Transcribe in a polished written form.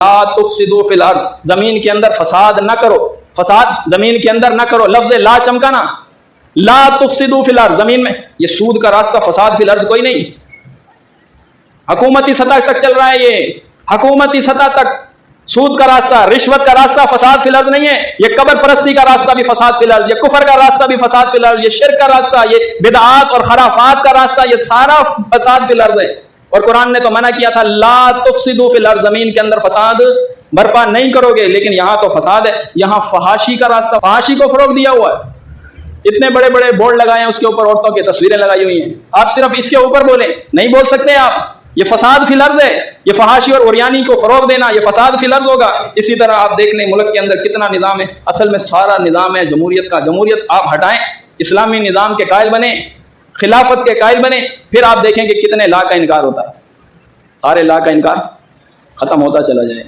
لا تفسدوا فی الارض، زمین کے اندر فساد نہ کرو، فساد زمین کے اندر نہ کرو. لفظ لا چمکا نا، لا تفسدوا فی الارض، زمین میں یہ سود کا راستہ، فساد فی الارض کوئی نہیں. حکومتی سطح تک چل رہا ہے، یہ حکومتی سطح تک سود کا راستہ، رشوت کا راستہ فساد فی الارض نہیں ہے. یہ قبر پرستی کا راستہ بھی فساد فی الارض، یہ کفر کا راستہ بھی فساد فی الارض، یہ شرک کا راستہ، یہ بدعات اور خرافات کا راستہ، یہ سارا فساد فی الارض ہے. اور قرآن نے تو منع کیا تھا لا تفسدوا فی الارض، زمین کے اندر فساد برپا نہیں کرو گے. لیکن یہاں تو فساد ہے، یہاں فحاشی کا راستہ، فحاشی کو فروغ دیا ہوا ہے. اتنے بڑے بڑے بورڈ لگائے ہیں، اس کے اوپر عورتوں کی تصویریں لگائی ہوئی ہیں. آپ صرف اس کے اوپر بولیں، نہیں بول سکتے آپ. یہ فساد فی الارض ہے، یہ فحاشی اور اوریانی کو فروغ دینا، یہ فساد فی الارض ہوگا. اسی طرح آپ دیکھ لیں ملک کے اندر کتنا نظام ہے، اصل میں سارا نظام ہے جمہوریت کا. جمہوریت آپ ہٹائیں، اسلامی نظام کے قائل بنے، خلافت کے قائل بنے، پھر آپ دیکھیں کہ کتنے لا کا انکار ہوتا ہے. سارے لا کا انکار ختم ہوتا چلا جائے.